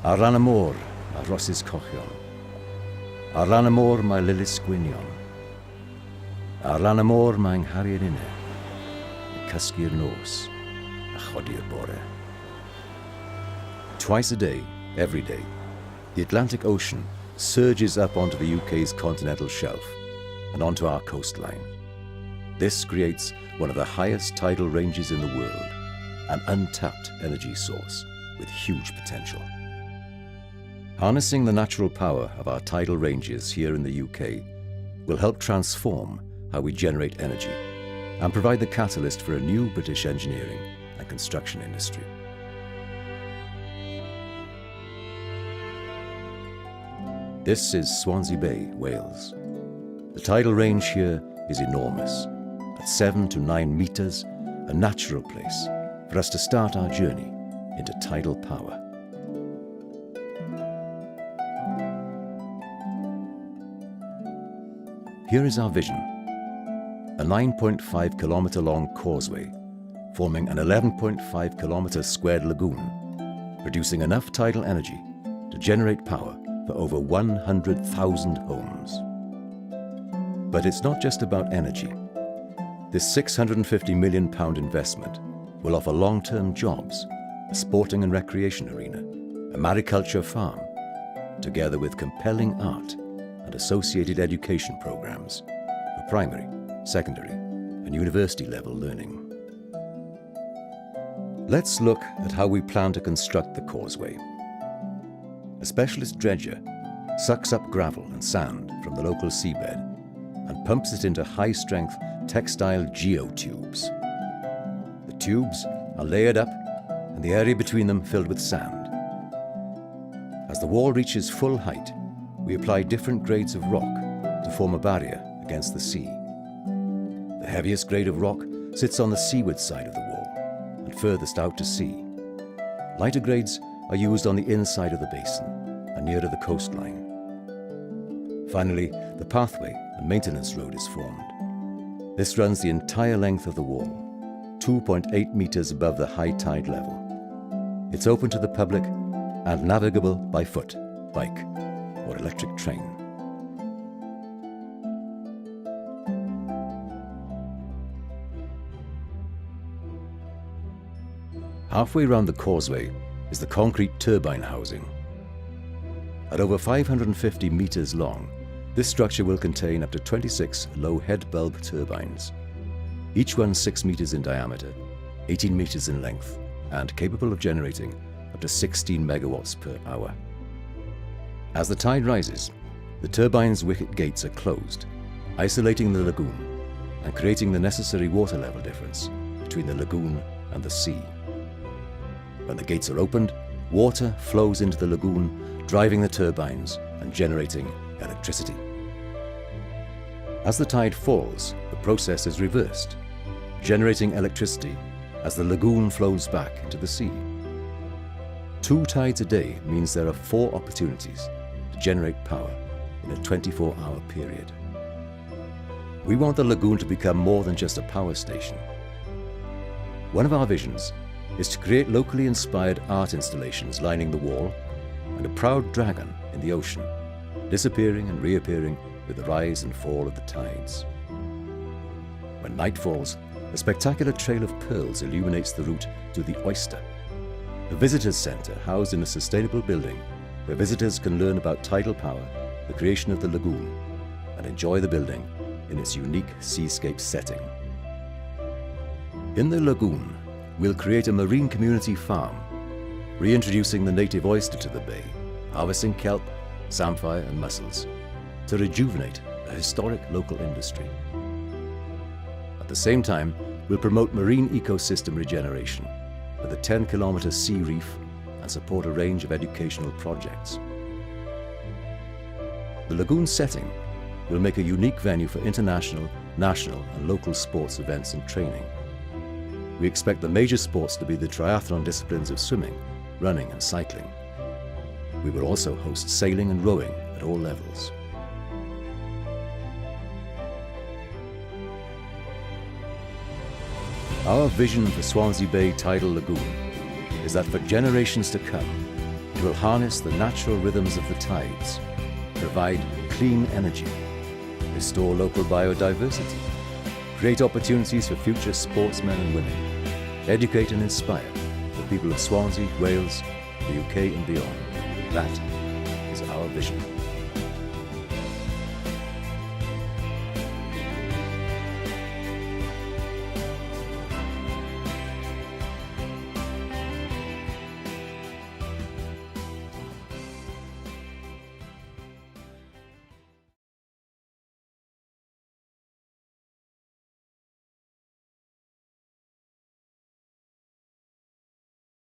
Ar ran y môr, mae rhosys cochion. Ar ran y môr, mae lilys gwynion. Ar ran y môr, mae nghariad unne. Y cysgu'r nos, a chodi'r bore. Twice a day, every day, the Atlantic Ocean surges up onto the UK's continental shelf and onto our coastline. This creates one of the highest tidal ranges in the world, an untapped energy source with huge potential. Harnessing the natural power of our tidal ranges here in the UK will help transform how we generate energy and provide the catalyst for a new British engineering and construction industry. This is Swansea Bay, Wales. The tidal range here is enormous. At 7 to 9 metres, a natural place for us to start our journey into tidal power. Here is our vision. A 9.5 kilometre long causeway forming an 11.5 kilometre squared lagoon, producing enough tidal energy to generate power for over 100,000 homes. But it's not just about energy. This £650 million investment will offer long-term jobs, a sporting and recreation arena, a mariculture farm, together with compelling art and associated education programs for primary, secondary and university-level learning. Let's look at how we plan to construct the causeway. A specialist dredger sucks up gravel and sand from the local seabed and pumps it into high-strength textile geotubes. The tubes are layered up and the area between them filled with sand. As the wall reaches full height, we apply different grades of rock to form a barrier against the sea. The heaviest grade of rock sits on the seaward side of the wall and furthest out to sea. Lighter grades are used on the inside of the basin and nearer the coastline. Finally, the pathway and maintenance road is formed. This runs the entire length of the wall, 2.8 metres above the high tide level. It's open to the public and navigable by foot, bike, or electric train. Halfway round the causeway is the concrete turbine housing. At over 550 metres long, this structure will contain up to 26 low head bulb turbines, each one 6 metres in diameter, 18 metres in length, and capable of generating up to 16 megawatts per hour. As the tide rises, the turbine's wicket gates are closed, isolating the lagoon and creating the necessary water level difference between the lagoon and the sea. When the gates are opened, water flows into the lagoon, driving the turbines and generating electricity. As the tide falls, the process is reversed, generating electricity as the lagoon flows back into the sea. 2 tides a day means there are 4 opportunities to generate power in a 24-hour period. We want the lagoon to become more than just a power station. One of our visions is to create locally inspired art installations lining the wall and a proud dragon in the ocean, disappearing and reappearing with the rise and fall of the tides. When night falls, a spectacular trail of pearls illuminates the route to the Oyster, a visitors centre housed in a sustainable building where visitors can learn about tidal power, the creation of the lagoon, and enjoy the building in its unique seascape setting. In the lagoon, we'll create a marine community farm, reintroducing the native oyster to the bay, harvesting kelp, samphire and mussels to rejuvenate a historic local industry. At the same time, we'll promote marine ecosystem regeneration with a 10-kilometre sea reef and support a range of educational projects. The lagoon setting will make a unique venue for international, national and local sports events and training. We expect the major sports to be the triathlon disciplines of swimming, running and cycling. We will also host sailing and rowing at all levels. Our vision for Swansea Bay Tidal Lagoon is that for generations to come, It will harness the natural rhythms of the tides, provide clean energy, restore local biodiversity, create opportunities for future sportsmen and women, educate and inspire the people of Swansea, Wales, the UK and beyond. That is our vision.